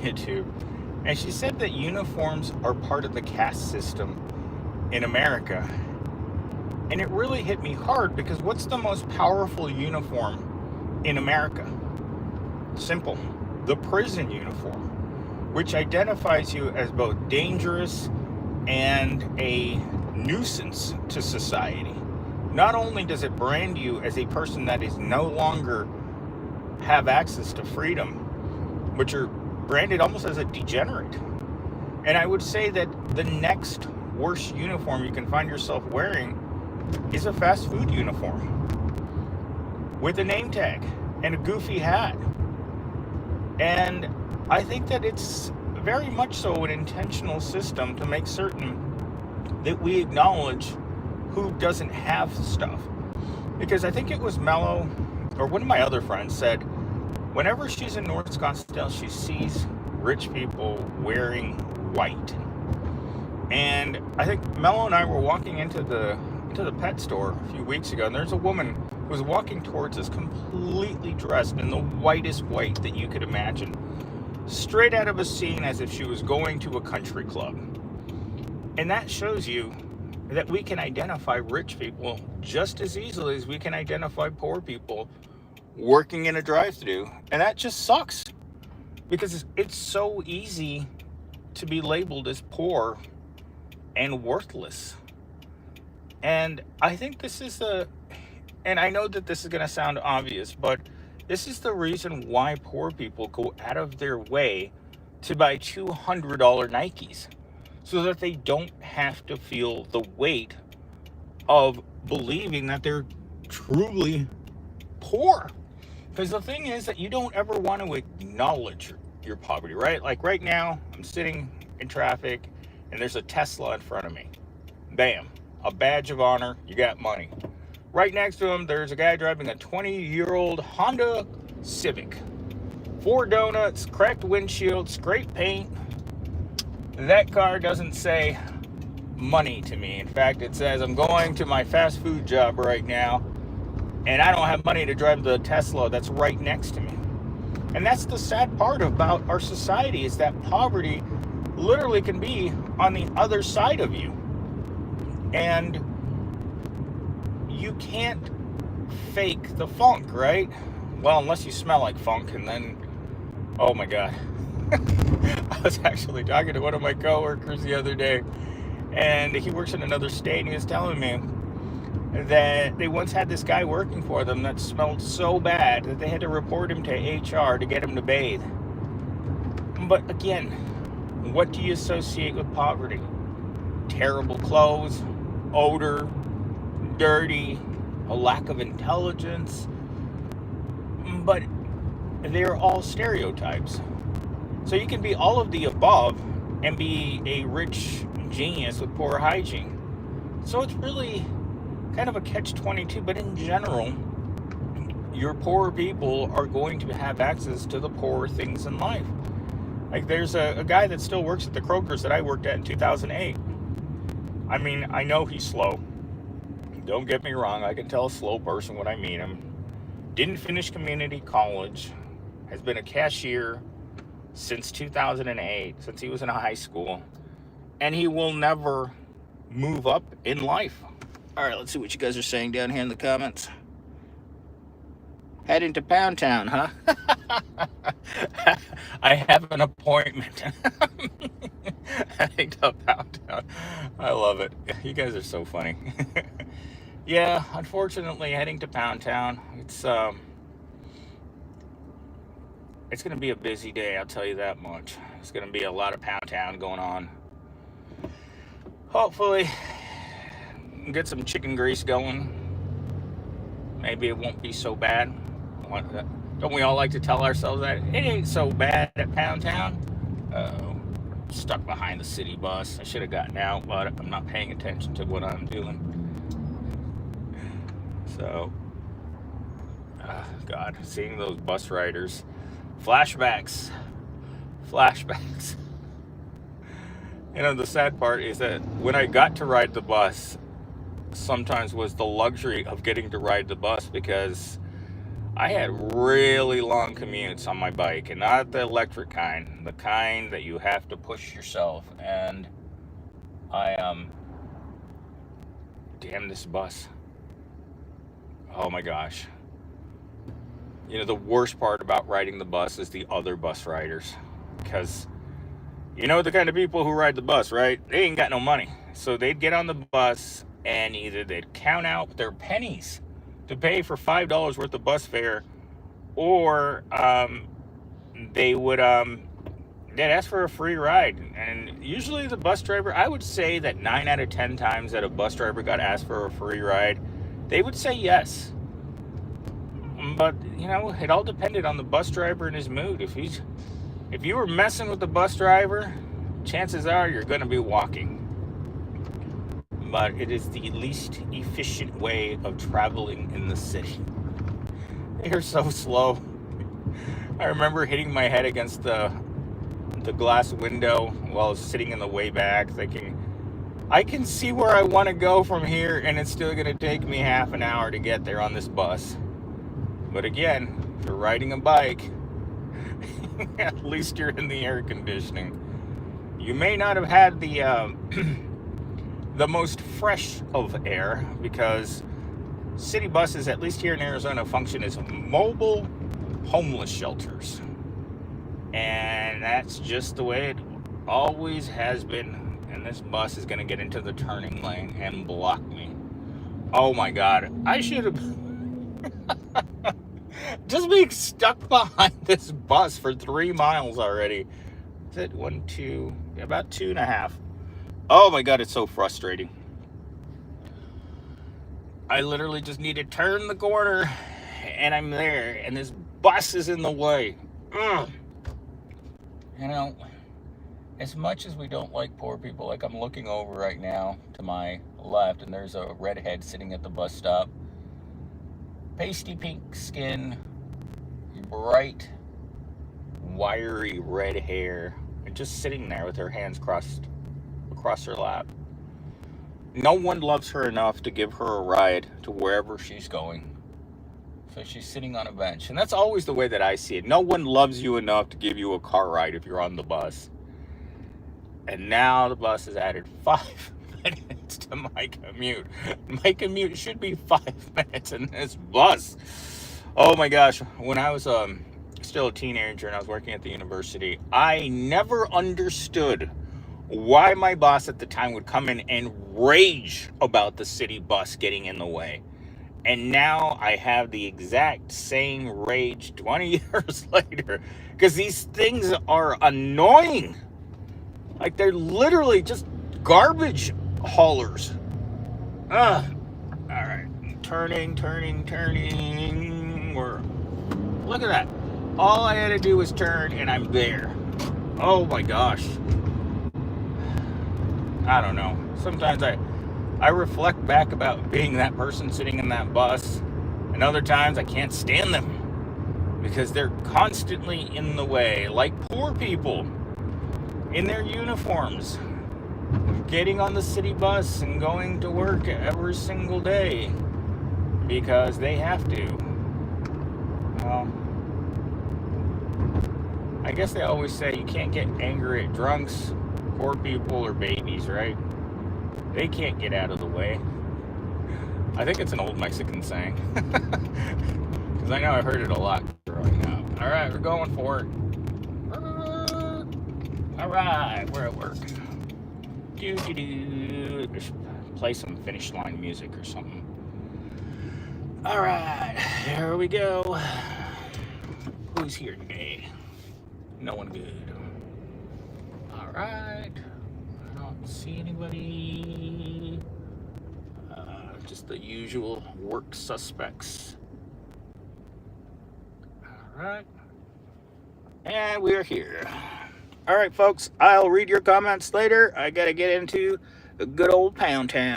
YouTube, and she said that uniforms are part of the caste system in America. And it really hit me hard, because what's the most powerful uniform in America? Simple. The prison uniform, which identifies you as both dangerous and a nuisance to society. Not only does it brand you as a person that is no longer have access to freedom, but you're branded almost as a degenerate. And I would say that the next worst uniform you can find yourself wearing is a fast food uniform with a name tag and a goofy hat. And I think that it's very much so an intentional system to make certain that we acknowledge who doesn't have stuff. Because I think it was Mello, or one of my other friends said, whenever she's in North Scottsdale, she sees rich people wearing white. And I think Mello and I were walking into the pet store a few weeks ago, and there's a woman who was walking towards us completely dressed in the whitest white that you could imagine, straight out of a scene as if she was going to a country club. And that shows you that we can identify rich people just as easily as we can identify poor people working in a drive-thru. And that just sucks, because it's so easy to be labeled as poor and worthless. And I think this is and I know that this is going to sound obvious, but this is the reason why poor people go out of their way to buy $200 Nikes, so that they don't have to feel the weight of believing that they're truly poor. Because the thing is that you don't ever want to acknowledge your poverty, right? Like right now, I'm sitting in traffic and there's a Tesla in front of me. Bam. A badge of honor, you got money. Right next to him, there's a guy driving a 20-year-old Honda Civic. 4 donuts, cracked windshield, scraped paint. That car doesn't say money to me. In fact, it says I'm going to my fast food job right now, and I don't have money to drive the Tesla that's right next to me. And that's the sad part about our society, is that poverty literally can be on the other side of you. And you can't fake the funk, right? Well, unless you smell like funk, and then, oh my God. I was actually talking to one of my coworkers the other day, and he works in another state, and he was telling me that they once had this guy working for them that smelled so bad that they had to report him to HR to get him to bathe. But again, what do you associate with poverty? Terrible clothes, odor, dirty, a lack of intelligence. But they're all stereotypes. So you can be all of the above and be a rich genius with poor hygiene. So it's really kind of a catch-22, but in general, your poor people are going to have access to the poorer things in life. Like there's a guy that still works at the Kroger's that I worked at in 2008. I mean, I know he's slow. Don't get me wrong, I can tell a slow person when I meet him. Didn't finish community college, has been a cashier since 2008, since he was in high school, and he will never move up in life. All right, let's see what you guys are saying down here in the comments. Heading to Pound Town, huh? I have an appointment. Heading to Pound Town. I love it. You guys are so funny. Yeah, unfortunately, heading to Pound Town. It's going to be a busy day, I'll tell you that much. It's going to be a lot of Pound Town going on. Hopefully, get some chicken grease going. Maybe it won't be so bad. Don't we all like to tell ourselves that it ain't so bad at Pound Town? Stuck behind the city bus. I should have gotten out, but I'm not paying attention to what I'm doing. So, God, seeing those bus riders. Flashbacks. You know, the sad part is that when I got to ride the bus, sometimes was the luxury of getting to ride the bus, because I had really long commutes on my bike, and not the electric kind, the kind that you have to push yourself. And I damn this bus. Oh my gosh. You know, the worst part about riding the bus is the other bus riders, because you know the kind of people who ride the bus, right? They ain't got no money. So they'd get on the bus and either they'd count out their pennies to pay for $5 worth of bus fare, or they would they'd ask for a free ride. And usually the bus driver, I would say that 9 out of 10 times that a bus driver got asked for a free ride, they would say yes. But you know, it all depended on the bus driver and his mood. If you were messing with the bus driver, chances are you're going to be walking. But it is the least efficient way of traveling in the city. They're so slow. I remember hitting my head against the glass window while I was sitting in the way back, thinking, I can see where I want to go from here, and it's still going to take me half an hour to get there on this bus. But again, if you're riding a bike, at least you're in the air conditioning. You may not have had the the most fresh of air, because city buses, at least here in Arizona, function as mobile homeless shelters. And that's just the way it always has been. And this bus is going to get into the turning lane and block me. Oh my God. I should have... just being stuck behind this bus for 3 miles already. Is it 1, 2, about 2.5? Oh my God, it's so frustrating. I literally just need to turn the corner and I'm there, and this bus is in the way. Ugh. You know, as much as we don't like poor people, like I'm looking over right now to my left, and there's a redhead sitting at the bus stop. Pasty pink skin, bright, wiry red hair, and just sitting there with her hands crossed across her lap. No one loves her enough to give her a ride to wherever she's going. So she's sitting on a bench. And that's always the way that I see it. No one loves you enough to give you a car ride if you're on the bus. And now the bus has added 5 minutes to my commute. My commute should be 5 minutes in this bus. Oh my gosh. When I was still a teenager and I was working at the university, I never understood why my boss at the time would come in and rage about the city bus getting in the way. And now I have the exact same rage 20 years later, because these things are annoying. Like, they're literally just garbage haulers. Ugh. All right, turning. Look at that. All I had to do was turn and I'm there. Oh my gosh. I don't know. Sometimes I reflect back about being that person sitting in that bus, and other times I can't stand them because they're constantly in the way, like poor people in their uniforms, getting on the city bus and going to work every single day because they have to. Well, I guess they always say you can't get angry at drunks, poor people, or babies, right? They can't get out of the way. I think it's an old Mexican saying. Because I know I heard it a lot growing up. All right, we're going for it. All right, we're at work. Play some finish line music or something. All right, here we go. Who's here today? No one good. All right. I don't see anybody. Just the usual work suspects. All right. And we're here. All right, folks. I'll read your comments later. I got to get into the good old Pound Town.